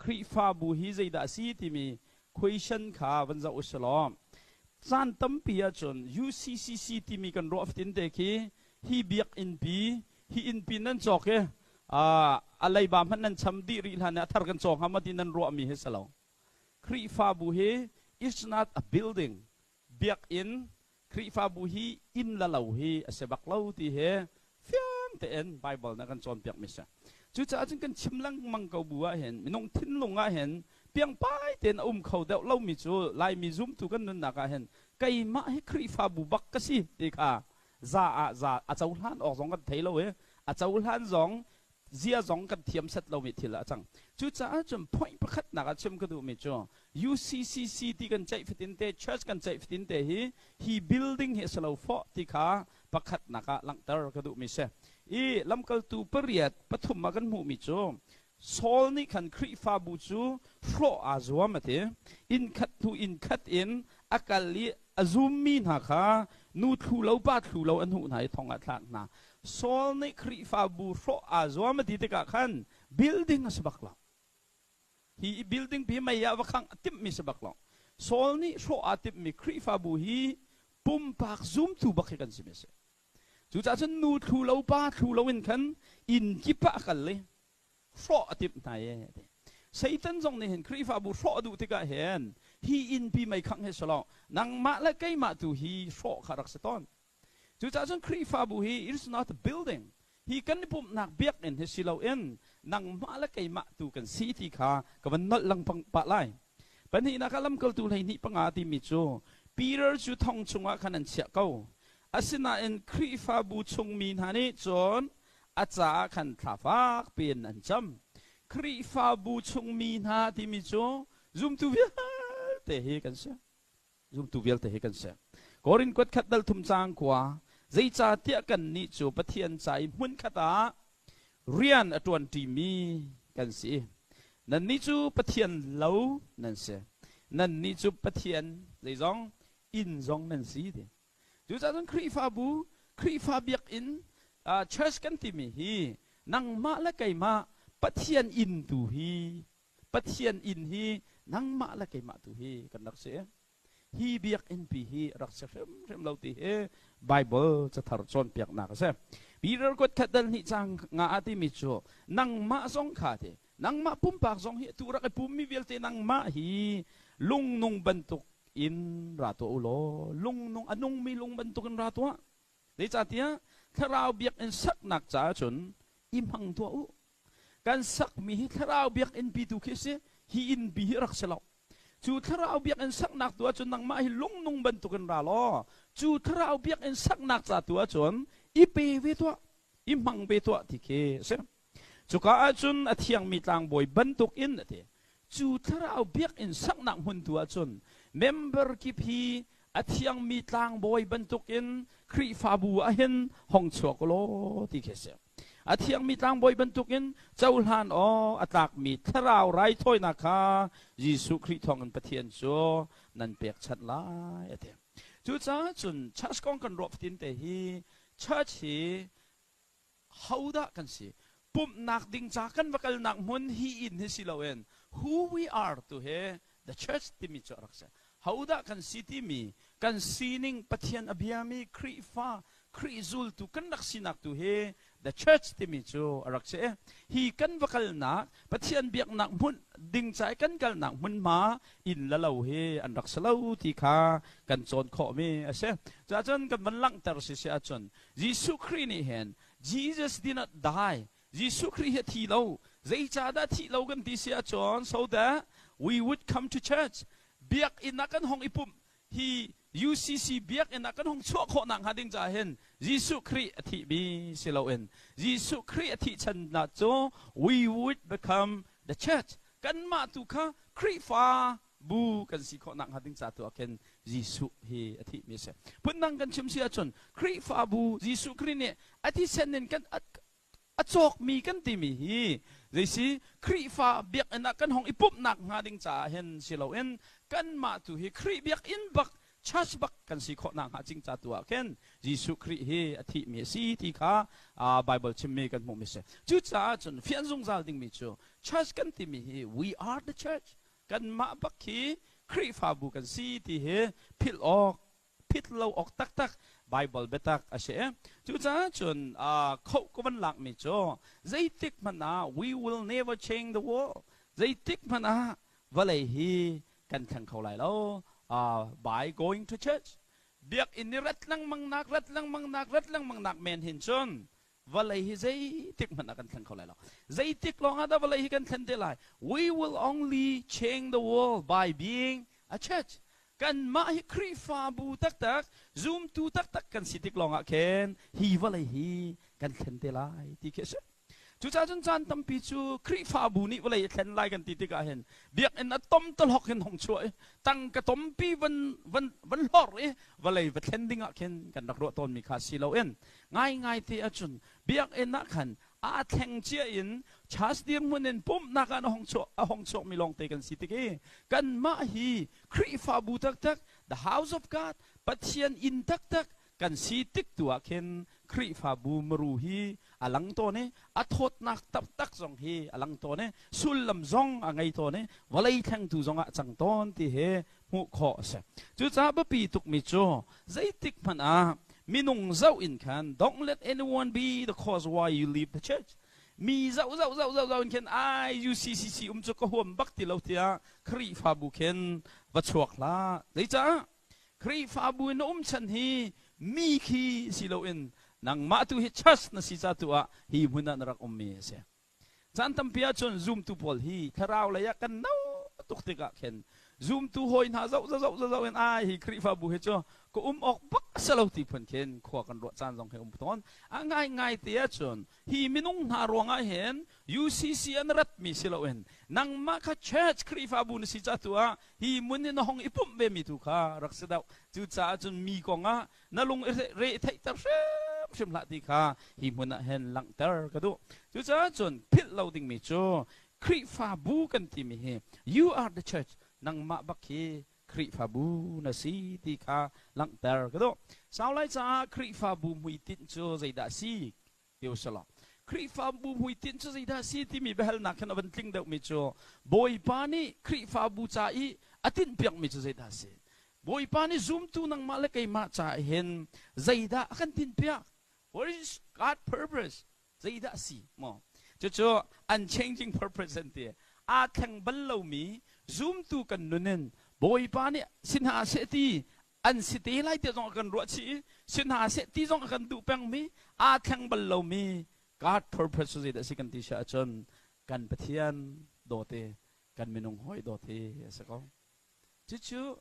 ครีฟาบูฮีใจดาซีที่มี question ขาวันจะอุสลอมจานตั้มปีจน UCCC ที่มีกันรอฟตินเดคีฮีเบียกอินปีฮีอินปีนั่นจอกเออะไรบางมันนั่นชำดีริลานะทาร์กันจอกฮามาดินันรอมีเฮสลาวครีฟาบูฮี is not a building เบียกอินครีฟาบูฮีอินละลาวฮีเสบักลาวที่เฮฟิอันเตนไบเบิลนักกันจอนเปียกมิสจุดจ้าจึงกันชิมลังมังเกาบัวเห็นมินงทิ้นลงอ่ะเห็นเปียงไปเต็นเขาเดาเล่ามิจูลายมิซุมตุกันนั่นนักเห็นไก่มาให้ครีฟาบูบักกสิดีค่ะซาอาเจ้าล้านออกสองกันเทโลเอเจ้าล้านสองเสียสองกันเทียมเสร็จเราไม่ทีละจังจุดจ้าจนพอยประคัดนักชิมก็ดูมิจู UCCC ที่กันใจฟิตินเต Church กันใจฟิตินเตฮี building เฮสลาวฟอที่ค่ะประคัดนักหลังเตอร์ก็ดูมิเช่ลำกัลตูเปรียดปฐมมากันหูมิจูโซลนี่ขันครีฟาบูจูโฟล์อาจวามาเตอินคัดทูอินคัดอินอากาลีอาซูมีนักะนูทูเลาบาทูเลาอันหูไหนทองอัตลักนะโซลนี่ครีฟาบูโฟล์อาจวามาติเตกะขันบิลดิ้งสบักลาฮีบิลดิ้งพี่ไม่ยาวขังติมมิสบักลาโซลนี่โฟล์อาติมมิครีฟาบูฮีปุ่มปากซูมทูบักกันสิเมสจุดจ้าฉันนูทูเลาบาทูเลาอินขันอินกิปะกันเลยฟอติบนายเซตันจงเนี่ยเห็นครีฟาบูฟอดูติกะเห็นฮีอินปีไม่ขังเฮสลอนังมาและไกมาตูฮีฟอขารักสตอนจุดจ้าฉันครีฟาบูฮี it's not a building ฮีกันนี่ปุ่มนักเบียกเอ็นเฮสิลาเอ็นนังมาและไกมาตูกันซีติขากับมันนัดลังปังปะไลปัญหานักลำกลตูเลยนี่ปังอาติมิจูปีเรอร์จูทองชงว่าขนาดเชี่ยเก้าอาศินาเอ็นครีฟาบูชงมีนานี่จนอาจารย์ขันทาฟักเป็นอันจำครีฟาบูชงมีนาที่มิจูซุมตูเวลเตะกันเสียซุมตูเวลเตะกันเสียกอรินกวดขัดดัลทุมจางกว่าใจจ่าเตียกันนิจูปะเทียนใจมุนขัดาเรียนอตวนทีมีกันสินั่นนิจูปะเทียนเล่านั่นเสียนั่นนิจูปะเทียนใจจงอินจงนั่นสิเดจูจ่าจงครีฟาบูครีฟาเบียกอินchurch กันที่มีฮีนังมาและไก่มาปะเทียนอินตูฮีปะเทียนอินฮีนังมาและไก่มาตูฮีกันนักเสียฮีเบียกอินปีฮีรักเสียเริ่มเราตีเฮไบเบิลจะทาร์จอนเปียกนักเสียปีเราก็ขัดดันนิจังงาที่มิจูนังมาสองขาเตนังมาปุ่มปากสองฮีตัวรักไอปุ่มมีเวลเตนังมาฮีลุงนงบรรทุกอินราตัวอุโลลุงนงอนุงมีลุงบรรทุกอินราตัวเดี๋ยวจัดเนี้ยถ้าเราเบียกอินสักหนักจ้าจนอิมหังตัวอุการสักมีถ้าเราเบียกอินปีตุคิสฮีอินปีรักเสลาจูถ้าเราเบียกอินสักหนักตัวจนนังมาฮิลุงนุงบรรทุกันราล้อจูถ้าเราเบียกอินสักหนักจ้าตัวจนอีเปเวตัวอิมหังเวตัวที่เคสจูก้าจนอธิยังมีทางบอยบรรทุกอินเถจูถ้าเราเบียกอินสักหนักหุ่นตัวจนเมมเบอร์กิพีอาทิยังมีทางบอยบรรทุกอินครีฟาบูอาเห็นห้องชัวกโลที่เคเสียอาทิยังมีทางบอยบรรทุกอินเจ้าหลานอัตากมีทราวไรถ้อยนะคะยิสุคริทองกันปะเทียนโจนั่นเปียกชัดลายเถอะจุดจ้าจุนชัชกองกันรบตินเตฮีชัดฮีเขาด่ากันสิปุ่มนักดิ่งจากกันว่ากันนักมุนฮีอินฮิสิลาเวน who we are to he the church ที่มีจอรักษาเขาด่ากันสิที่มีกันซีนิงปะเทียนอภิยามีครีฟ้าครีซูลตุกันนักสินักตุเฮ the church ที่มีจูรักเสฮีกันวักลนักปะเทียนเบียกนักมุนดิ่งใจกันกันนักมุนมาอินละเลาเฮอันรักสลาวที่ขากันโจนขอมีเสจะจนกันมันลังตรสิเสียจนยิสุครีนี่เห็น Jesus did not die ยิสุครีเฮที่เราใจจ่าได้ที่เรากันที่เสียจน so that we would come to church เบียกอินนักกันห้องอิปุ่มฮีUCC เบียกอินนักกันห้องชั่วขอนังหาดิ่งจ่าเห็นยิสุครีที่มีสิเราเอ็นยิสุครีที่ฉันนัดโจ we would become the church กันมาตุค่ะครีฟ้าบูกันสิขอนังหาดิ่งจ่าตัวเข็นยิสุเฮที่มีเสพุ่นนังกันชิมเสียจนครีฟ้าบูยิสุครีเนี่ยอธิเสนกันจอกมีกันที่มีฮีเดี๋ยวสิครีฟ้าเบียกอินนักกันห้องอิปุ่มนักหาดิ่งจ่าเห็นสิเราเอ็นกันมาตุฮีครีเบียกอินบักชัชบักกันสิขอนังหาจิงจ่าตัวเข็นยิสุครีเฮอธิมีสีที่ข้าไบเบิลชิมเมกันมุมิเสจุดจ่าจนเฟียนซงซาลดิ่งมีจู church kan ti mi hi we are the church kan ma bakhi kri fa bu kan si ti he phil ok phit lo ok tak tak Bible betak ase chu cha chun khau ko ban lak mi cho zai tik mana we will never change the world zai tik mana valai hi kan khang khau lai lo by going to church biak in rat lang mang nak men hin chon valai hi zai tik mana kan khang khau lai lo zai tik long ada valai hi kan khan te lai we will only change the world by being a church kan ma hi kri fa bu tak tak zoom tu tak tak kan sitik longa ken hi valai hi kan khan te lai ti ke se chu cha chun chan tam pi chu kri fa bu ni valai khan lai kan ti ti ka hen biak en atom tol hok hen hong chuai tang ka tom pi van lor e valai va khan dinga ken kan dak ro ton mi kha si lo en ngai ti a chun biak en na khan a theng chia in chas ding munen pum na kan hong chok mi long te kan si ti ke kan ma hi kri fa bu tak tak the house of God pathian in tak tak kan si tik tua ken kri fa bu mru hi alang to ne athot nak tap tak zong hi alang to ne sul lam zong angai to ne walai thang tu zong a chang ton ti he mu kho se chu cha ba pi tuk mi cho zai tik man a minung zau in khan don't let anyone be the cause why you leave the church mi zau in khan ai UCCC chu ko hom bak ti lo tia kri fa bu ken va chuak la dei cha kri fa bu no chan hi mi khi si lo in nang ma tu hi chas na si cha tu a hi huna narak mi se chan tam pia chon zoom tu pol hi tharau la ya kan no tuk te ka ken zoom tu hoi na zau en ai hi kri fa bu he cho ko ok bak salo ti phun ken khwa kan ro chan jong he ton ngai te chon hi minung na ronga hen UCC an rat mi silo en nang ma kha church kri fa bu si cha tu a hi mun ni hong ipum be mi tu kha rak se dau chu cha chun mi ko nga na lung re thai tar sim la ti kha hi mun na hen lang tar ka du chu cha chun phit loading mi cho kri fa bu kan ti mi he you are the church nang ma bakhi kri fa bu na si ti kha lang tar ka do sao lai cha kri fa bu mui tin cho zai da si tiu sala kri fa bu mui tin cho zai da si ti mi behal na khan ban tling deu mi cho boy pa ni kri fa bu cha i atin piak mi cho zai da si boy pa ni zoom tu nang ma le kai ma cha hen zai da kan tin piak what is God purpose zai da si mo cho unchanging purpose and ti a khang ban lo mi zoom tu kan nunen boy pa ni sin ha se ti an si te lai te jong kan ro chi sin ha se ti jong kan du peng mi a khang ban lo mi God purpose zai da si kan ti sha chon kan pathian do te kan minung hoi do te sa ko chu